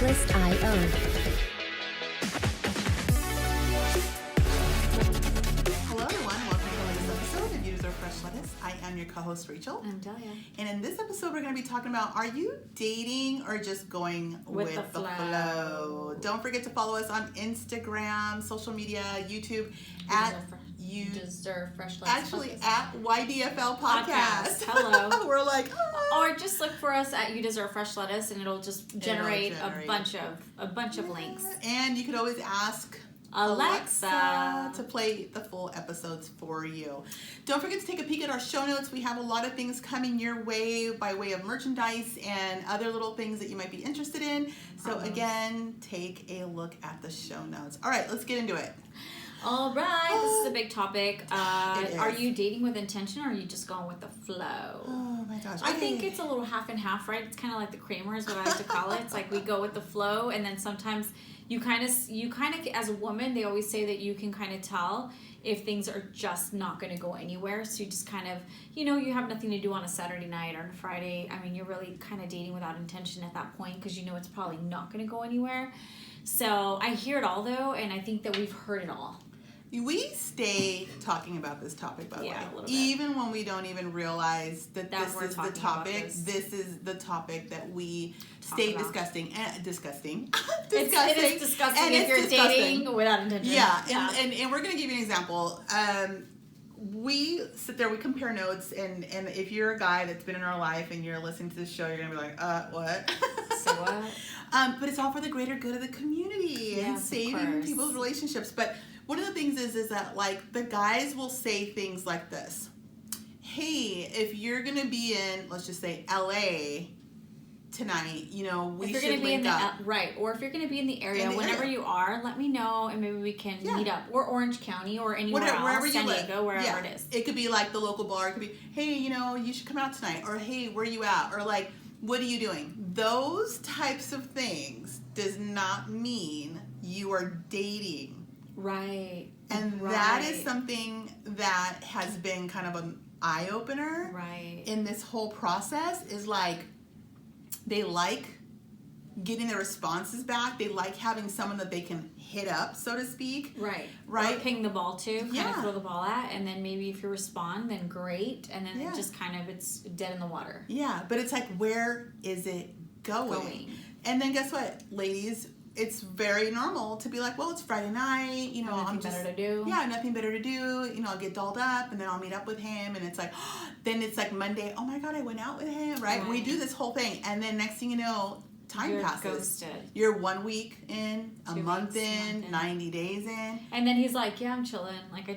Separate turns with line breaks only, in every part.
Specialist.io.
Hello everyone, welcome to the latest episode of You Deserve Fresh Lettuce. I am your co-host Rachel.
I'm Delia.
And in this episode we're going to be talking about, are you dating or just going with the flow? Don't forget to follow us on Instagram, social media, YouTube
You Deserve Fresh Lettuce.
Actually at YDFL Podcast.
Hello.
We're like,
Or just look for us at You Deserve Fresh Lettuce, and it'll just generate a bunch of links.
And you could always ask Alexa to play the full episodes for you. Don't forget to take a peek at our show notes. We have a lot of things coming your way by way of merchandise and other little things that you might be interested in. So again, take a look at the show notes. All right, let's get into it.
All right, this is a big topic.
It is.
Are you dating with intention, or are you just going with the flow?
Oh my gosh.
I think it's a little half and half, right? It's kind of like the Kramer is what I like to call it. It's like we go with the flow, and then sometimes you kind of, as a woman, they always say that you can kind of tell if things are just not going to go anywhere. So you just kind of, you have nothing to do on a Saturday night or on a Friday. I mean, you're really kind of dating without intention at that point because you know it's probably not going to go anywhere. So I hear it all, though, and I think that we've heard it all.
We stay talking about this topic, by the way.
A little bit.
Even when we don't even realize that this
we're
is the
talking
topic.
about
This is the topic that we
Talk
stay
about.
discussing.
It is
disgusting.
disgusting
And
if
it's
you're
disgusting.
dating without intention.
Yeah, and we're going to give you an example. We sit there, we compare notes, and if you're a guy that's been in our life and you're listening to this show, you're going to be like, what?
So what?
But it's all for the greater good of the community and
Yes, of
saving
course.
people's relationships. But one of the things is that, like, the guys will say things like this. Hey, if you're going to be in, let's just say, LA tonight, we should link up.
Right, or if you're going to be in the area,
In the
whenever
area.
you are, let me know, and maybe we can meet up. Or Orange County, or anywhere else,
Wherever you
San
live.
Diego, wherever
Yeah.
it is.
It could be like the local bar. It could be, hey, you should come out tonight. Or, hey, where are you at? Or, like, what are you doing? Those types of things does not mean you are dating.
Right.
And that is something that has been kind of an eye-opener
Right.
in this whole process, is like they like getting their responses back. They like having someone that they can hit up, so to speak.
Right.
Right.
Or ping the ball to, kind
Yeah.
of throw the ball at, and then maybe if you respond, then great, and then
Yeah.
it just kind of, it's dead in the water.
Yeah, but it's like, where is it going? And then guess what, ladies? It's very normal to be like, well, it's Friday night,
Nothing better to do.
Yeah, nothing better to do. I'll get dolled up and then I'll meet up with him. And it's like, then it's like Monday, oh my God, I went out with him, right? We do this whole thing. And then next thing you know, time
You're
passes.
ghosted.
You're 1 week in, a
2
month
weeks,
in, 90 days in.
And then he's like, "Yeah, I'm chilling. Like, we're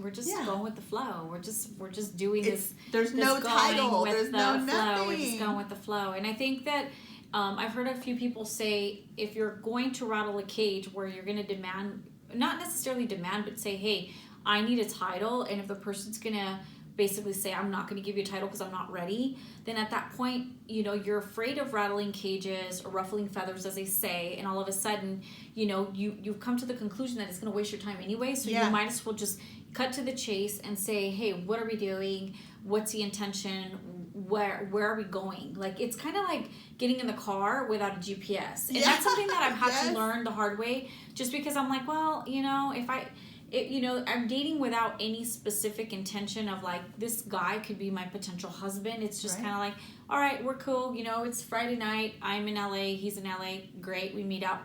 just
Yeah.
going with the flow. We're just doing this.
There's
this
no
going
title.
with
There's
the
no
flow.
nothing.
We're just going with the flow." And I think that I've heard a few people say, if you're going to rattle a cage where you're going to demand, not necessarily demand, but say, "Hey, I need a title," and if the person's going to basically say, "I'm not going to give you a title because I'm not ready," then at that point, you're afraid of rattling cages or ruffling feathers, as they say, and all of a sudden, you've come to the conclusion that it's going to waste your time anyway, so you might as well just cut to the chase and say, "Hey, what are we doing? What's the intention? Where are we going?" Like, it's kind of like getting in the car without a GPS, and that's something that I've had to learn the hard way, just because I'm like, well, I'm dating without any specific intention of, like, this guy could be my potential husband. It's just kind of like, all right, we're cool. It's Friday night. I'm in LA. He's in LA. Great. We meet up.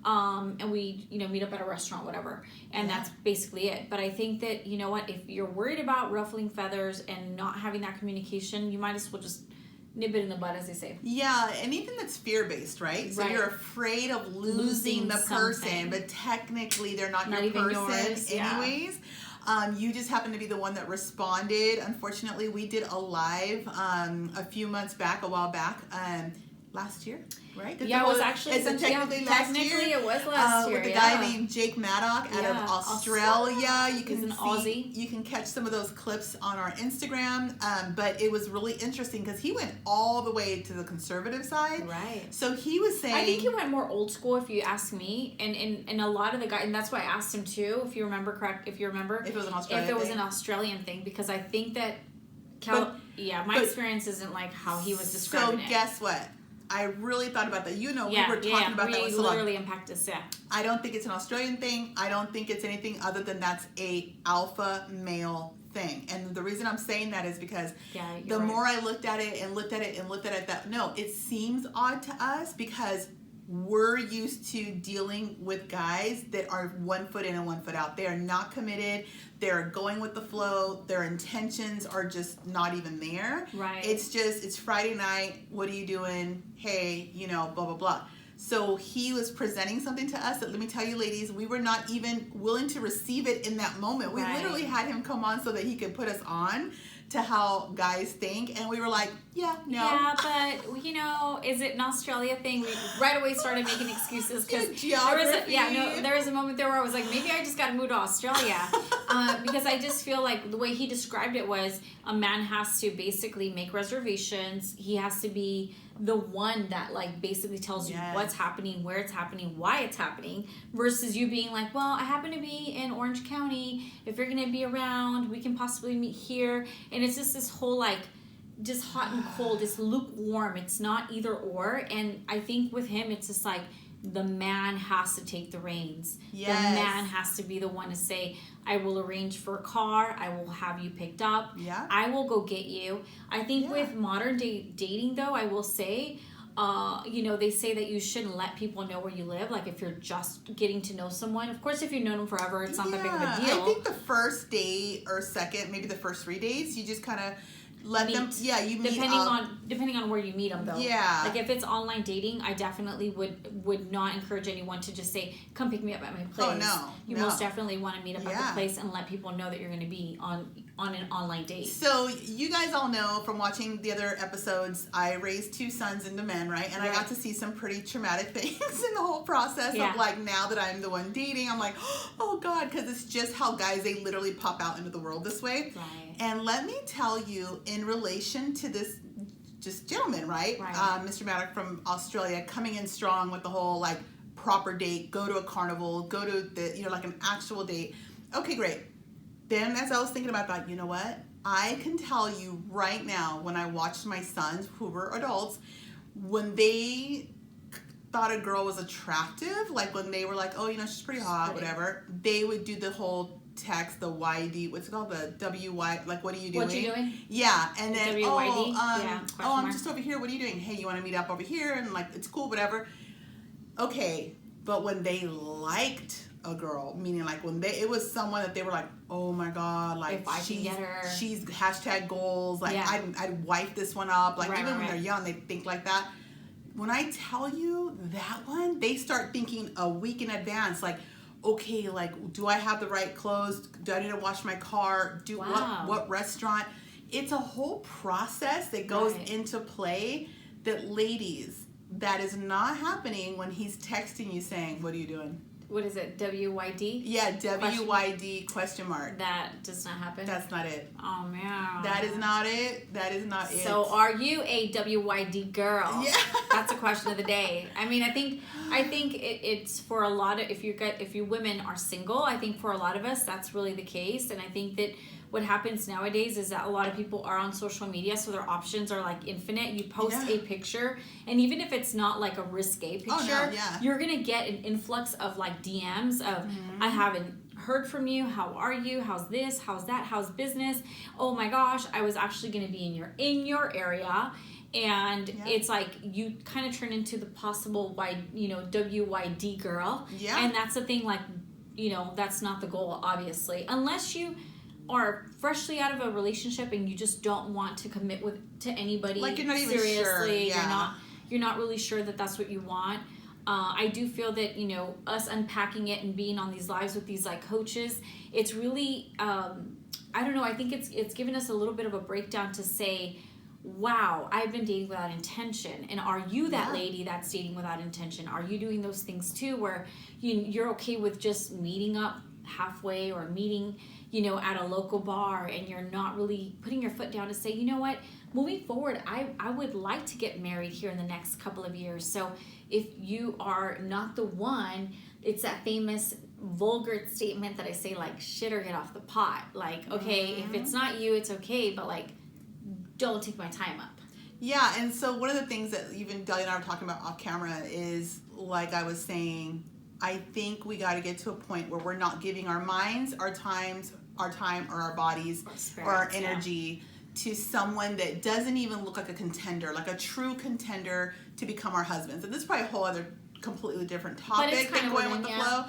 And we, meet up at a restaurant, whatever. And that's basically it. But I think that, if you're worried about ruffling feathers and not having that communication, you might as well just nip it in the bud, as they say.
Yeah, anything that's fear-based, right? So you're afraid of losing the person,
something.
But technically they're not your
even
person
yours,
anyways. You just happen to be the one that responded. Unfortunately, we did a live a while back, last year, right?
It was actually
technically last year.
It was last year.
With a guy named Jake Maddock out of Australia. You can
He's an Aussie.
You can catch some of those clips on our Instagram. But it was really interesting because he went all the way to the conservative side.
Right.
So he was saying,
I think he went more old school, if you ask me, and a lot of the guys, and that's why I asked him too, if you remember, if it was an Australian thing, because I think that my experience isn't like how he was describing it.
So guess what? I really thought about that. You know,
Yeah,
we were talking about that with Salon.
literally unpacked this, yeah.
I don't think it's an Australian thing. I don't think it's anything other than that's a alpha male thing. And the reason I'm saying that is because the more I looked at it, that no, it seems odd to us because we're used to dealing with guys that are 1 foot in and 1 foot out. They are not committed. They're going with the flow. Their intentions are just not even there.
Right.
It's Friday night. What are you doing? Hey, you know, blah, blah, blah. So he was presenting something to us that, let me tell you, ladies, we were not even willing to receive it in that moment. We literally had him come on so that he could put us on to how guys think, and we were like, yeah, no.
Yeah, but you know, is it an Australia thing? We right away started making excuses because there was a moment there where I was like, maybe I just got to move to Australia because I just feel like the way he described it was a man has to basically make reservations. He has to be the one that like basically tells you what's happening, where it's happening, why it's happening, versus you being like, well, I happen to be in Orange County. If you're gonna be around, we can possibly meet here. And it's just this whole like just hot and cold, it's lukewarm. It's not either or. And I think with him, it's just like the man has to take the reins.
Yes.
The man has to be the one to say, I will arrange for a car. I will have you picked up.
Yeah.
I will go get you. I think with modern day dating, though, I will say, you know, they say that you shouldn't let people know where you live. Like if you're just getting to know someone. Of course, if you've known them forever, it's not that big of a deal.
I think the first date or second, maybe the first 3 days, you just kind of let them. Yeah, you meet
depending on where you meet them, though.
Yeah.
Like if it's online dating, I definitely would not encourage anyone to just say, "Come pick me up at my place."
Oh no.
You most definitely want to meet up at the place and let people know that you're going to be on an online date.
So you guys all know from watching the other episodes, I raised 2 sons into men, right? And I got to see some pretty traumatic things in the whole process of like now that I'm the one dating, I'm like, oh God, because it's just how guys, they literally pop out into the world this way.
Right.
And let me tell you, in relation to this just gentleman, right? Mr. Maddock from Australia coming in strong with the whole like proper date, go to a carnival, go to the, you know, like an actual date. Okay, great. Then as I was thinking about that, you know what? I can tell you right now, when I watched my sons, who were adults, when they thought a girl was attractive, like when they were like, oh, you know, she's pretty hot, whatever, they would do the whole text, the YD, what's it called, the WY, like, what are you doing?
What you doing?
Yeah, and then,
WYD?
I'm just over here, what are you doing? Hey, you want to meet up over here? And like, it's cool, whatever. Okay, but when they liked a girl, meaning like when it was someone that they were like, oh my God, like
if I can get her,
she's hashtag goals, like I'd wipe this one up, like even when they're young, they think like that. When I tell you that one, they start thinking a week in advance, like, okay, like, do I have the right clothes? Do I need to wash my car? What restaurant? It's a whole process that goes into play that, ladies, that is not happening when he's texting you saying, what are you doing?
What is it? WYD?
Yeah, WYD question mark.
That does not happen?
That's not it.
Oh, man.
That is not it. That is not it.
So are you a WYD girl?
Yeah.
That's a question of the day. I mean, I think it's for a lot of, if you women are single, I think for a lot of us, that's really the case. And I think that what happens nowadays is that a lot of people are on social media, so their options are like infinite. You post a picture, and even if it's not like a risque picture, you're gonna get an influx of like DMs of, I haven't heard from you, how are you, how's this, how's that, how's business, oh my gosh, I was actually gonna be in your area. And it's like you kind of turn into the possible WYD girl. Yeah. And that's the thing, like, you know, that's not the goal, obviously, unless you are freshly out of a relationship and you just don't want to commit to anybody, like you're not even seriously. Sure. You're not really sure that that's what you want. I do feel that, you know, us unpacking it and being on these lives with these like coaches, it's really I don't know, I think it's given us a little bit of a breakdown to say, wow, I've been dating without intention. And are you that lady that's dating without intention? Are you doing those things too, where you're okay with just meeting up halfway or meeting, you know, at a local bar, and you're not really putting your foot down to say, you know what, moving forward, I would like to get married here in the next couple of years. So if you are not the one, it's that famous vulgar statement that I say, like, shit or get off the pot. Like, okay, if it's not you, it's okay, but like, don't take my time up.
Yeah, and so one of the things that even Delia and I were talking about off camera is, like I was saying, I think we got to get to a point where we're not giving our minds, our time, or our bodies, or our energy to someone that doesn't even look like a contender, like a true contender to become our husbands. And this is probably a whole other completely different topic than going with the flow.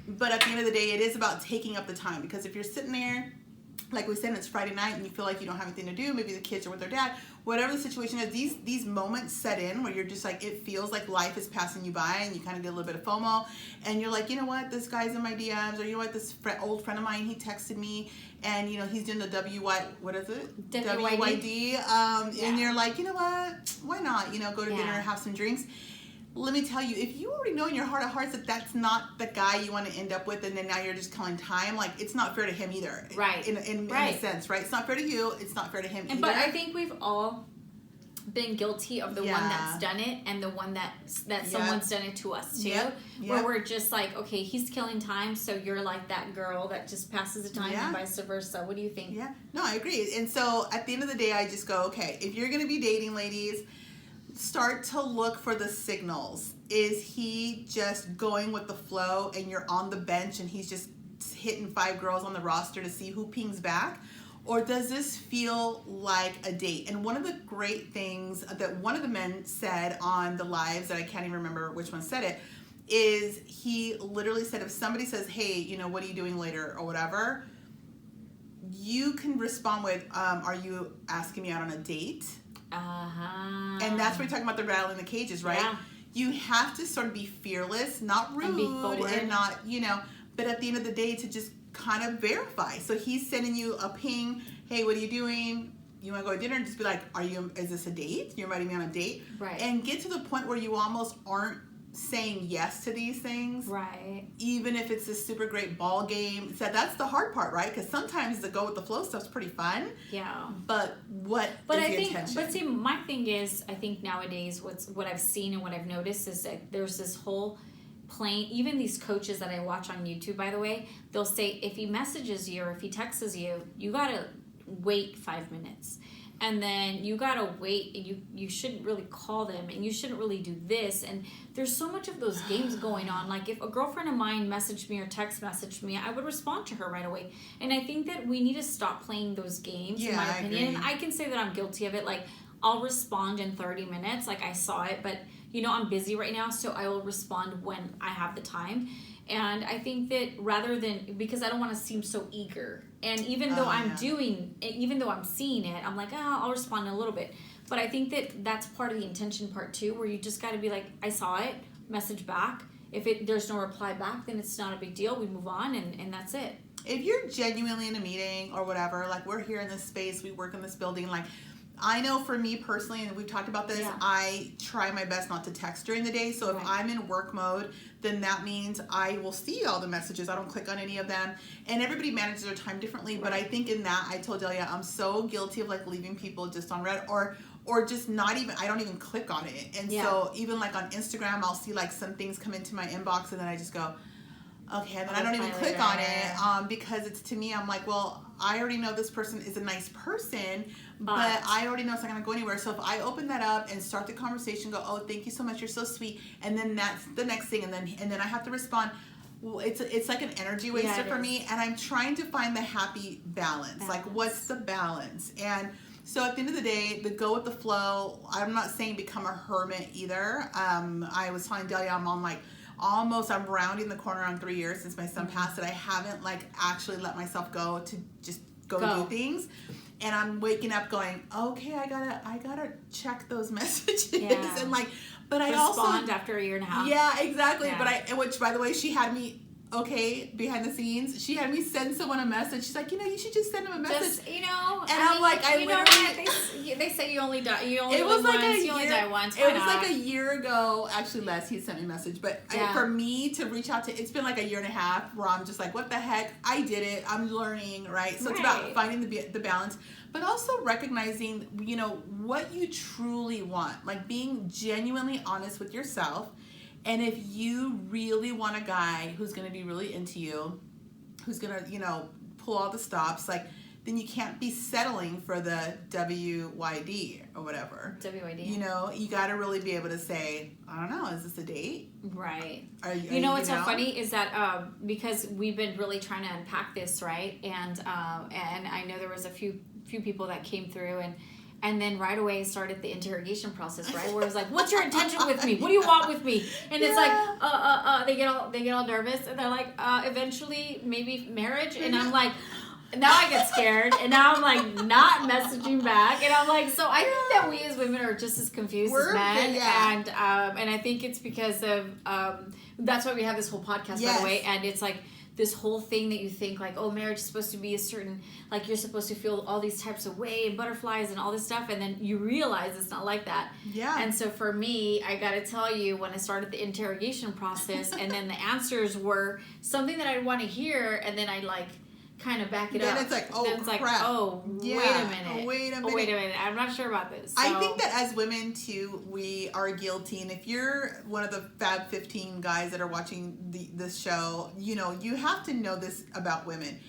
But at the end of the day, it is about taking up the time, because if you're sitting there, like we said, it's Friday night and you feel like you don't have anything to do, maybe the kids are with their dad, whatever the situation is, these moments set in where you're just like, it feels like life is passing you by, and you kind of get a little bit of FOMO, and you're like, you know what, this guy's in my DMs, or you know what, this old friend of mine, he texted me, and you know, he's doing the WYD, and you're like, you know what, why not, you know, go to dinner and have some drinks. Let me tell you, if you already know in your heart of hearts that that's not the guy you want to end up with, and then now you're just killing time, like, it's not fair to him either.
Right.
In a sense, right? It's not fair to you. It's not fair to him either.
But I think we've all been guilty of the one that's done it, and the one that someone's done it to us too. Where we're just like, okay, he's killing time, so you're like that girl that just passes the time, and vice versa. What do you think?
Yeah. No, I agree. And so at the end of the day, I just go, okay, if you're going to be dating, ladies, start to look for the signals. Is he just going with the flow, and you're on the bench and he's just hitting 5 girls on the roster to see who pings back? Or does this feel like a date? And one of the great things that one of the men said on the lives, that I can't even remember which one said it, is he literally said, if somebody says, hey, you know, what are you doing later or whatever, you can respond with, are you asking me out on a date? And that's where you're talking about the rattling the cages, right? Yeah. You have to sort of be fearless, not rude, and not, you know, but at the end of the day, to just kind of verify. So he's sending you a ping, hey, what are you doing? You want to go to dinner? And just be like, is this a date? You're inviting me on a date?
Right.
And get to the point where you almost aren't saying yes to these things,
right?
Even if it's this super great ball game. So that's the hard part, right? Because sometimes the go with the flow stuff's pretty fun.
Yeah.
But intention?
But see, my thing is, I think nowadays, what I've seen and what I've noticed is that there's this whole plain. Even these coaches that I watch on YouTube, by the way, they'll say if he messages you or if he texts you, you gotta wait 5 minutes. And then you gotta wait, and you shouldn't really call them, and you shouldn't really do this. And there's so much of those games going on. Like, if a girlfriend of mine messaged me or text messaged me, I would respond to her right away. And I think that we need to stop playing those games, in my opinion. And I can say that I'm guilty of it. Like, I'll respond in 30 minutes, like I saw it, but you know, I'm busy right now, so I will respond when I have the time. And I think that rather than, because I don't want to seem so eager, and even though I'm seeing it, I'm like, I'll respond in a little bit. But I think that that's part of the intention part too, where you just got to be like, I saw it, message back. If there's no reply back, then it's not a big deal. We move on, and that's it.
If you're genuinely in a meeting or whatever, like, we're here in this space, we work in this building, like, I know for me personally, and we've talked about this, I try my best not to text during the day. So if I'm in work mode, then that means I will see all the messages. I don't click on any of them. And everybody manages their time differently. But I think in that, I told Delia, I'm so guilty of like leaving people just on red, or just not even, I don't even click on it. And so even like on Instagram, I'll see like some things come into my inbox, and then I just go, okay, and then I don't even click on it because it's, to me, I'm like, well, I already know this person is a nice person, but I already know it's not going to go anywhere. So if I open that up and start the conversation, go, oh, thank you so much, you're so sweet, and then that's the next thing, and then I have to respond. Well, it's like an energy waster for me, and I'm trying to find the happy balance. Like, what's the balance? And so at the end of the day, the go with the flow, I'm not saying become a hermit either. I was telling Delia, I'm on like, I'm rounding the corner on 3 years since my son passed, that I haven't like actually let myself go to just go do things. And I'm waking up going, okay, I gotta check those messages. And like, but I also
respond after a year and a half.
Yeah, exactly. But which by the way, she had me, behind the scenes, she had me send someone a message. She's like, you should just send him a message.
And
I'm like,
they say you only die once.
You
only die once.
It was like a year ago, actually less. He sent me a message, but for me to reach out to, it's been like a year and a half where I'm just like, what the heck? I did it. I'm learning, right? So it's about finding the balance, but also recognizing, what you truly want, like being genuinely honest with yourself. And if you really want a guy who's going to be really into you, who's going to, pull all the stops, like, then you can't be settling for the WYD or whatever.
WYD.
You know, you got to really be able to say, I don't know, is this a date?
Right.
You know
what's so funny is that because we've been really trying to unpack this, right? And I know there was a few people that came through and then right away started the interrogation process, right? Where it was like, "What's your intention with me? What do you want with me?" And it's like, they get all nervous, and they're like, "Eventually, maybe marriage." And I'm like, now I get scared, and now I'm like not messaging back, and I'm like, so I think that we as women are just as confused as men, and I think it's because of that's why we have this whole podcast, by the way, and it's like this whole thing that you think like, oh, marriage is supposed to be a certain, like you're supposed to feel all these types of way and butterflies and all this stuff, and then you realize it's not like that.
Yeah.
And so for me, I got to tell you, when I started the interrogation process, and then the answers were something that I want to hear, and then I like kind of back it up.
Then it's like, oh,
crap. Wait a minute. I'm not sure about this. So.
I think that as women, too, we are guilty. And if you're one of the Fab 15 guys that are watching this show, you know, you have to know this about women.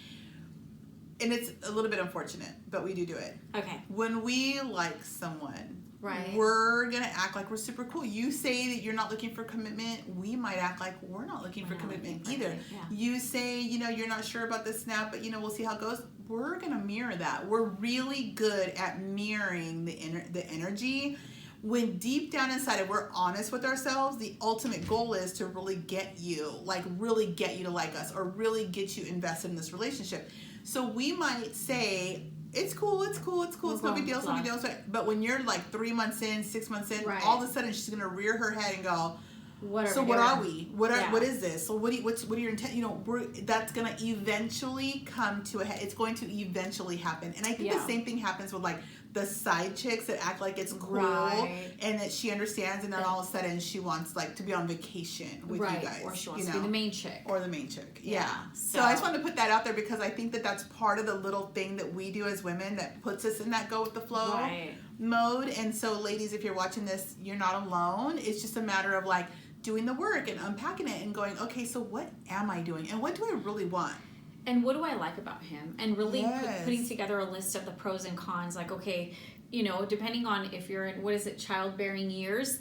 And it's a little bit unfortunate, but we do it.
Okay.
When we like someone,
right,
we're going to act like we're super cool. You say that you're not looking for commitment. We might act like we're not looking for commitment either. Yeah. You say, you know, you're not sure about this snap, but, you know, we'll see how it goes. We're going to mirror that. We're really good at mirroring the energy. When deep down inside, if we're honest with ourselves, the ultimate goal is to really get you to like us, or really get you invested in this relationship. So we might say, it's cool, it's no big deal, But when you're like 3 months in, 6 months in, all of a sudden she's gonna rear her head and go, what are we? What is this? So what are your intent? You know, that's gonna eventually come to a head. It's going to eventually happen. And I think the same thing happens with like the side chicks that act like it's cool and that she understands, and then all of a sudden she wants like to be on vacation with you guys,
or she wants to be the main chick,
Yeah. So I just wanted to put that out there because I think that that's part of the little thing that we do as women that puts us in that go with the flow mode. And so, ladies, if you're watching this, you're not alone. It's just a matter of like doing the work and unpacking it and going, okay, so what am I doing and what do I really want?
And what do I like about him? And really putting together a list of the pros and cons. Like, okay, you know, depending on if you're in, childbearing years,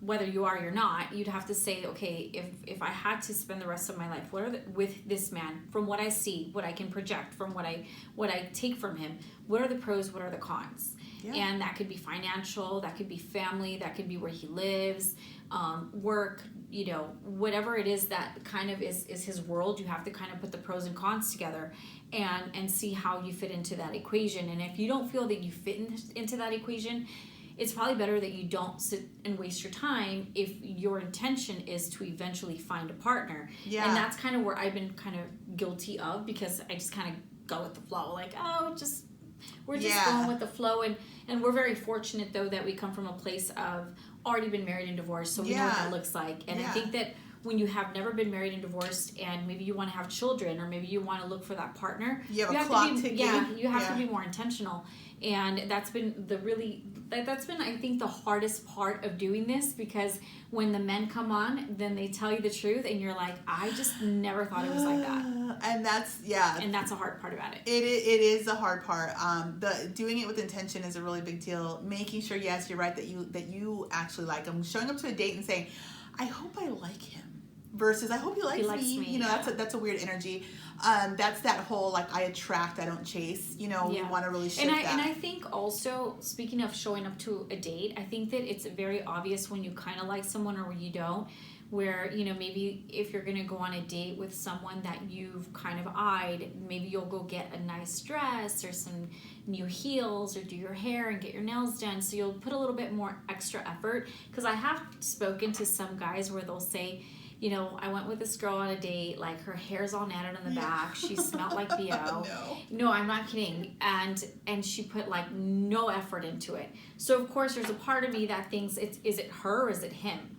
whether you are or not, you'd have to say, okay, if I had to spend the rest of my life with this man, from what I see, what I can project, from what I take from him, what are the pros, what are the cons? Yeah. And that could be financial, that could be family, that could be where he lives, work, you know, whatever it is that kind of is his world. You have to kind of put the pros and cons together and see how you fit into that equation. And if you don't feel that you fit into that equation, it's probably better that you don't sit and waste your time if your intention is to eventually find a partner. Yeah. And that's kind of where I've been kind of guilty of, because I just kind of go with the flow, like, we're just going with the flow, and we're very fortunate though that we come from a place of already been married and divorced, so we know what that looks like. And I think that when you have never been married and divorced, and maybe you want to have children, or maybe you want to look for that partner, you have to be more intentional. And that's been I think the hardest part of doing this, because when the men come on, then they tell you the truth and you're like, I just never thought it was like that.
And that's a
hard part about it.
It is the hard part. The doing it with intention is a really big deal. Making sure, yes, you're right, that you actually like him. Showing up to a date and saying, I hope I like him, versus I hope he likes me. You know, that's a weird energy. That's that whole like, I attract, I don't chase. You know, we want to really shift that.
And I think also, speaking of showing up to a date, I think that it's very obvious when you kind of like someone or when you don't. Where, you know, maybe if you're going to go on a date with someone that you've kind of eyed, maybe you'll go get a nice dress or some new heels, or do your hair and get your nails done. So you'll put a little bit more extra effort. Because I have spoken to some guys where they'll say, you know, I went with this girl on a date, like her hair's all natted on the back, she smelled like BO. No, I'm not kidding. And she put like no effort into it. So of course there's a part of me that thinks, is it her or is it him?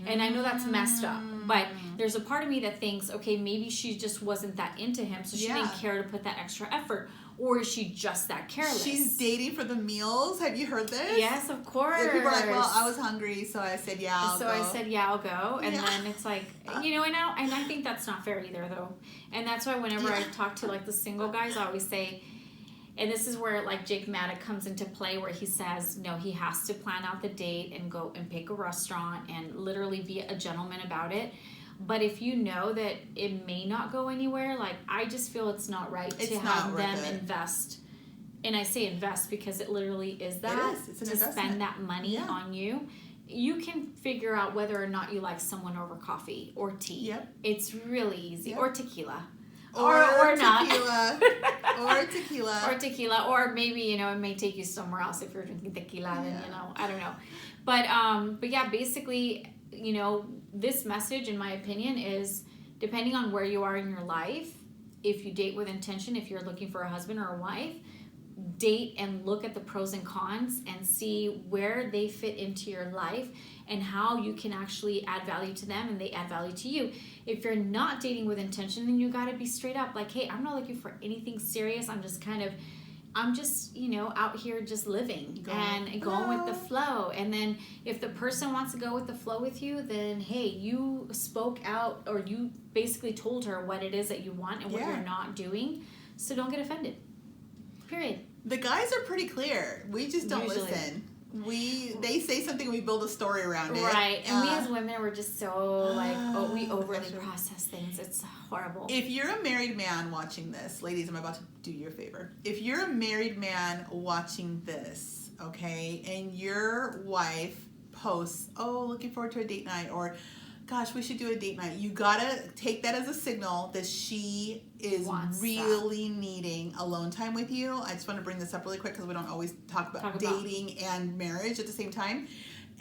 And I know that's messed up, but there's a part of me that thinks, okay, maybe she just wasn't that into him, so she didn't care to put that extra effort. Or is she just that careless?
She's dating for the meals. Have you heard this?
Yes, of course.
And people are like, well, I was hungry, so I said, I'll go.
I said, I'll go. And then it's like, you know, and I think that's not fair either, though. And that's why whenever I talk to, like, the single guys, I always say, And this is where like Jake Maddock comes into play, where he says, no, he has to plan out the date and go and pick a restaurant and literally be a gentleman about it. But if you know that it may not go anywhere, like I just feel it's not right to have them invest. And I say invest because it literally is that.
It is. It's an
to
investment.
Spend that money on you. You can figure out whether or not you like someone over coffee or tea.
Yep.
It's really easy. Yep. Or tequila.
Or
not.
Tequila. Or tequila.
Or tequila. Or maybe, you know, it may take you somewhere else if you're drinking tequila. Then, you know, I don't know. But yeah, basically, you know, this message, in my opinion, is depending on where you are in your life, if you date with intention, if you're looking for a husband or a wife, date and look at the pros and cons and see where they fit into your life and how you can actually add value to them and they add value to you. If you're not dating with intention, then you got to be straight up like, hey, I'm not looking for anything serious. I'm just, you know, out here just living and going with the flow. And then if the person wants to go with the flow with you, then hey, you spoke out, or you basically told her what it is that you want and what you're not doing. So don't get offended. Period.
The guys are pretty clear. We just don't listen. They say something, we build a story around it.
Right. And we as women, we're just so like, we overly process things. It's horrible.
If you're a married man watching this, ladies, I'm about to do you a favor. If you're a married man watching this, okay, and your wife posts, oh, looking forward to a date night, or gosh, we should do a date night. You gotta take that as a signal that she is really needing alone time with you. I just want to bring this up really quick because we don't always talk about dating and marriage at the same time.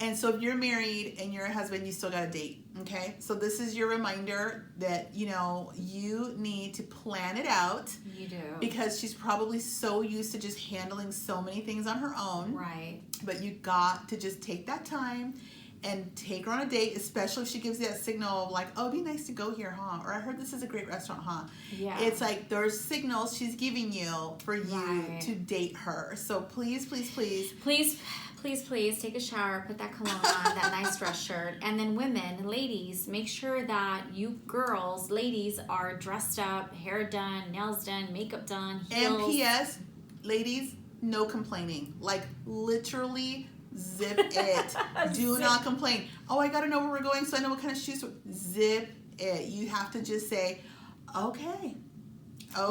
And so if you're married and you're a husband, you still gotta date, okay? So this is your reminder that, you know, you need to plan it out.
You do.
Because she's probably so used to just handling so many things on her own.
Right.
But you got to just take that time and take her on a date, especially if she gives you that signal of like, oh, it'd be nice to go here, huh? Or I heard this is a great restaurant, huh?
Yeah.
It's like there's signals she's giving you for you to date her. So please, please, please.
Please take a shower, put that cologne on, that nice dress shirt. And then women, ladies, make sure that you girls, ladies, are dressed up, hair done, nails done, makeup done, heels.
And P.S., ladies, no complaining. Like literally zip it. Do not complain. Oh, I got to know where we're going so I know what kind of shoes. Zip it. You have to just say, okay.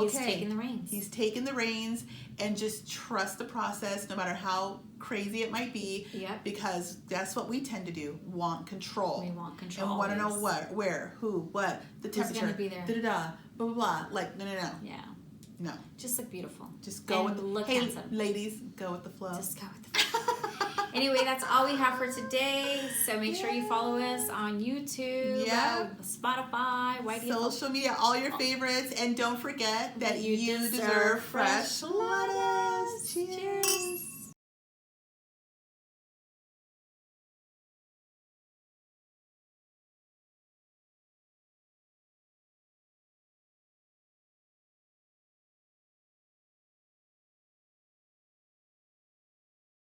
He's taking the reins.
He's taking the reins, and just trust the process no matter how crazy it might be.
Yep.
Because that's what we tend to do. Want control.
We want control.
And want to know what, where, who, what, the temperature.
Who's going to be there.
Da-da-da, blah, blah, blah. Like, no.
Yeah.
No.
Just look beautiful.
Just go with the flow. Hey, ladies, go with the flow.
Just go with the flow. Anyway, that's all we have for today. So make sure you follow us on YouTube, Spotify,
social media, all your favorites. And don't forget that you deserve fresh lettuce. Cheers.